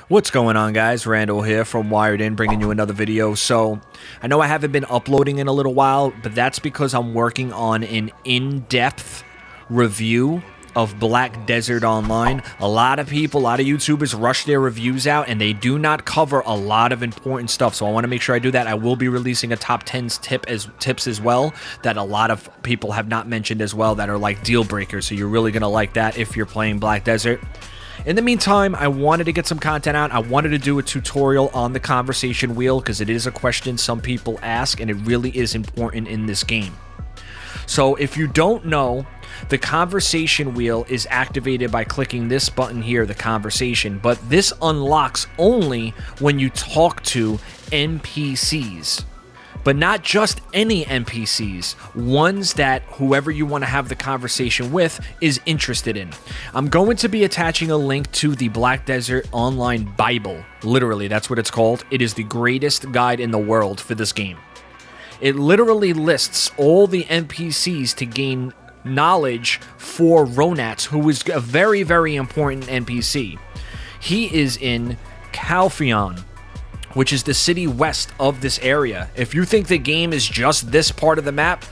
What's going on, guys? Randall here from Wired In, bringing you another video. So, I know I haven't been uploading in a little while, but that's because I'm working on an in-depth review of Black Desert Online. A lot of people, a lot of YouTubers rush their reviews out, and they do not cover a lot of important stuff. So I want to make sure I do that. I will be releasing a top 10 tips as well that a lot of people have not mentioned as well that are like deal breakers. So you're really going to like that if you're playing Black Desert. In the meantime, I wanted to get some content out. I wanted to do a tutorial on the conversation wheel because it is a question some people ask, and it really is important in this game. So if you don't know, the conversation wheel is activated by clicking this button here, the conversation, but this unlocks only when you talk to NPCs. But not just any NPCs, ones that whoever you want to have the conversation with is interested in. I'm going to be attaching a link to the Black Desert Online Bible. Literally, that's what it's called. It is the greatest guide in the world for this game. It literally lists all the NPCs to gain knowledge for Ronats, who is a very, very important NPC. He is in Calpheon, which is the city west of this area. If you think the game is just this part of the map,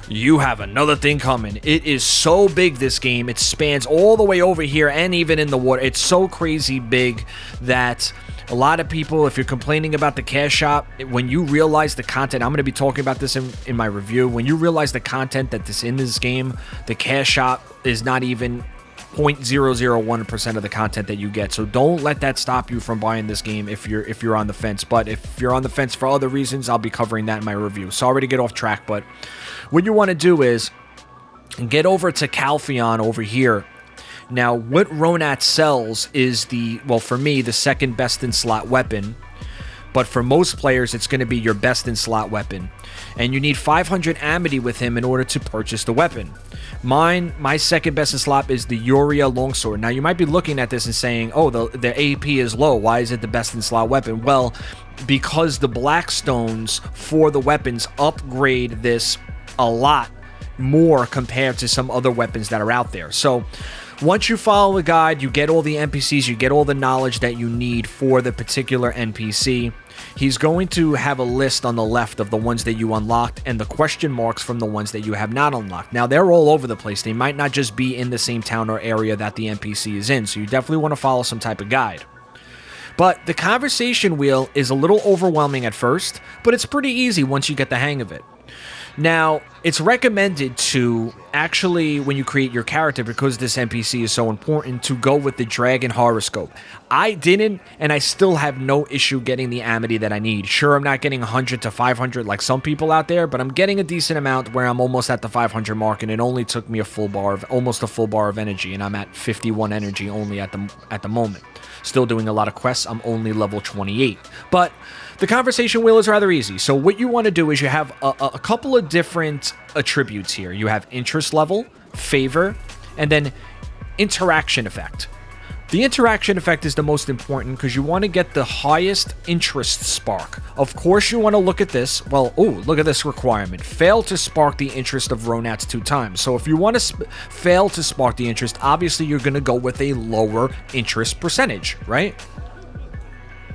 you have another thing coming. It is so big, this game. It spans all the way over here and even in the water. It's so crazy big that a lot of people, if you're complaining about the cash shop, when you realize the content, I'm going to be talking about this in my review, when you realize the content that is in this game, the cash shop is not even 0.001% of the content that you get. So don't let that stop you from buying this game if you're on the fence. But if you're on the fence for other reasons, I'll be covering that in my review. Sorry to get off track, but what you want to do is get over to Calpheon over here. Now, what Ronat sells is for me, the second best in slot weapon. But for most players, it's going to be your best in slot weapon. And you need 500 amity with him in order to purchase the weapon. My second best in slot is the Uria Longsword. Now, you might be looking at this and saying, oh, the AP is low. Why is it the best in slot weapon? Well, because the Blackstones for the weapons upgrade this a lot more compared to some other weapons that are out there. So once you follow the guide, you get all the NPCs, you get all the knowledge that you need for the particular NPC. He's going to have a list on the left of the ones that you unlocked and the question marks from the ones that you have not unlocked. Now, they're all over the place. They might not just be in the same town or area that the NPC is in, so you definitely want to follow some type of guide. But the conversation wheel is a little overwhelming at first, but it's pretty easy once you get the hang of it. Now, it's recommended to actually, when you create your character, because this NPC is so important, to go with the Dragon Horoscope. I didn't, and I still have no issue getting the amity that I need. Sure, I'm not getting 100 to 500 like some people out there, but I'm getting a decent amount where I'm almost at the 500 mark, and it only took me almost a full bar of energy, and I'm at 51 energy only at the moment. Still doing a lot of quests. I'm only level 28. But the conversation wheel is rather easy. So what you want to do is you have a couple of different attributes here. You have interest level, favor, and then interaction effect. The interaction effect is the most important because you want to get the highest interest spark. Of course, you want to look at this. Well, look at this requirement. Fail to spark the interest of Ronats 2 times. So if you want to fail to spark the interest, obviously you're going to go with a lower interest percentage, right?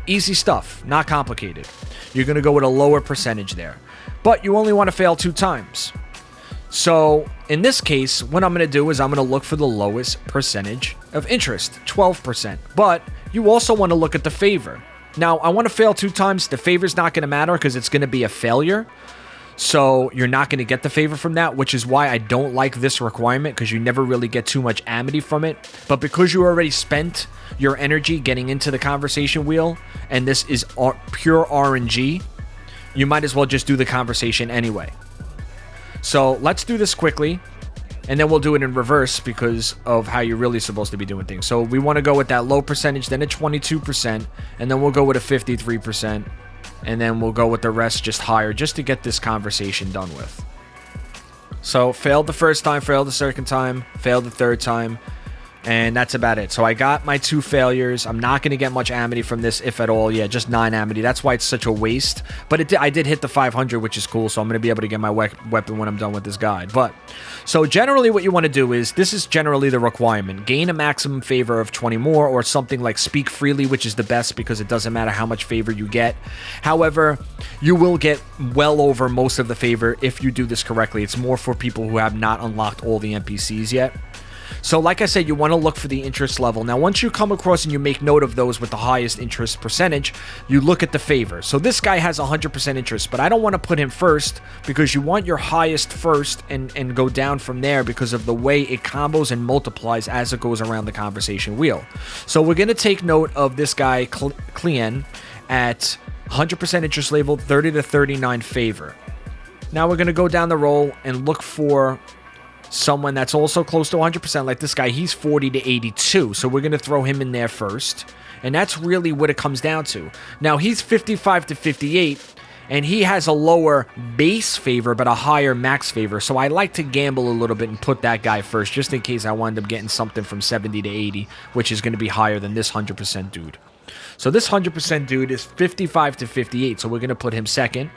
Easy stuff, not complicated. You're going to go with a lower percentage there. But you only want to fail 2 times. So in this case, what I'm going to do is I'm going to look for the lowest percentage of interest, 12%. But you also want to look at the favor. Now, I want to fail 2 times. The favor's not going to matter because it's going to be a failure. So you're not going to get the favor from that, which is why I don't like this requirement, because you never really get too much amity from it. But because you already spent your energy getting into the conversation wheel, and this is pure RNG, you might as well just do the conversation anyway. So let's do this quickly, and then we'll do it in reverse because of how you're really supposed to be doing things. So we want to go with that low percentage, then a 22%, and then we'll go with a 53%, and then we'll go with the rest just higher, just to get this conversation done with. So failed the first time, failed the second time, failed the third time. And that's about it. So I got my 2 failures. I'm not going to get much amity from this, if at all. Yeah, just 9 amity. That's why it's such a waste. But I did hit the 500, which is cool. So I'm going to be able to get my weapon when I'm done with this guide. But so generally what you want to do is, this is generally the requirement. Gain a maximum favor of 20 more, or something like Speak Freely, which is the best because it doesn't matter how much favor you get. However, you will get well over most of the favor if you do this correctly. It's more for people who have not unlocked all the NPCs yet. So like I said, you want to look for the interest level. Now, once you come across and you make note of those with the highest interest percentage, you look at the favor. So this guy has 100% interest, but I don't want to put him first because you want your highest first and go down from there because of the way it combos and multiplies as it goes around the conversation wheel. So we're going to take note of this guy, Clien, at 100% interest level, 30 to 39 favor. Now we're going to go down the roll and look for someone that's also close to 100%, like this guy. He's 40 to 82, so we're going to throw him in there first. And that's really what it comes down to. Now, he's 55 to 58, and he has a lower base favor, but a higher max favor. So I like to gamble a little bit and put that guy first, just in case I wind up getting something from 70 to 80, which is going to be higher than this 100% dude. So this 100% dude is 55 to 58, so we're going to put him second.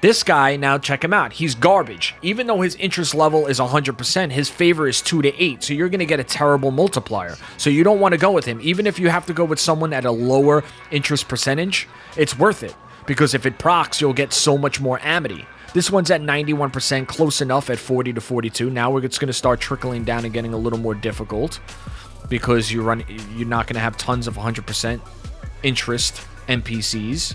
This guy, now check him out. He's garbage. Even though his interest level is 100%, his favor is 2 to 8. So you're going to get a terrible multiplier. So you don't want to go with him. Even if you have to go with someone at a lower interest percentage, it's worth it. Because if it procs, you'll get so much more amity. This one's at 91%, close enough at 40 to 42. Now it's going to start trickling down and getting a little more difficult. Because you're not going to have tons of 100% interest NPCs.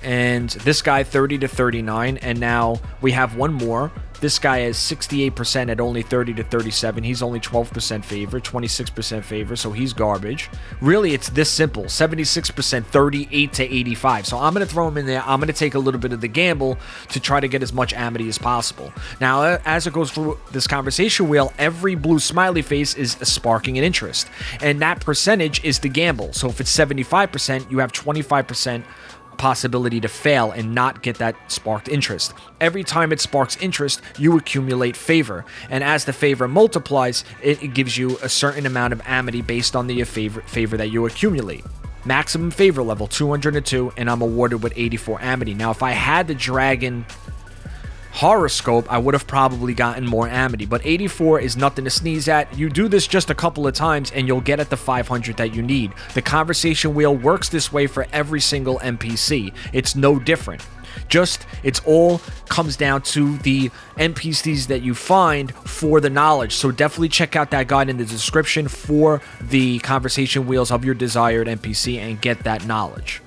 And this guy 30 to 39, and now we have one more. This guy is 68% at only 30 to 37. He's only 12% favor, 26% favor, so he's garbage. Really, it's this simple. 76%, 38 to 85. So I'm going to throw him in there. I'm going to take a little bit of the gamble to try to get as much amity as possible. Now, as it goes through this conversation wheel, every blue smiley face is sparking an interest. And that percentage is the gamble. So if it's 75%, you have 25% possibility to fail and not get that sparked interest. Every time it sparks interest, you accumulate favor, and as the favor multiplies, it gives you a certain amount of amity based on the favor that you accumulate. Maximum favor level 202, and I'm awarded with 84 amity. Now, if I had the dragon horoscope, I would have probably gotten more amity, but 84 is nothing to sneeze at. You do this just a couple of times and you'll get at the 500 that you need. The conversation wheel works this way for every single NPC. It's no different. It's all comes down to the NPCs that you find for the knowledge. So definitely check out that guide in the description for the conversation wheels of your desired NPC and get that knowledge.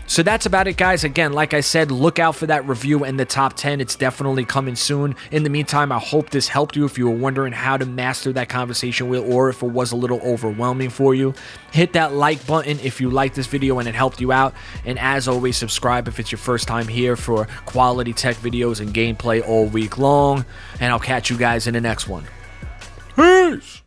So that's about it, guys. Again, like I said, look out for that review in the top 10. It's definitely coming soon. In the meantime, I hope this helped you if you were wondering how to master that conversation wheel, or if it was a little overwhelming for you. Hit that like button if you liked this video and it helped you out. And as always, subscribe if it's your first time here for quality tech videos and gameplay all week long. And I'll catch you guys in the next one. Peace!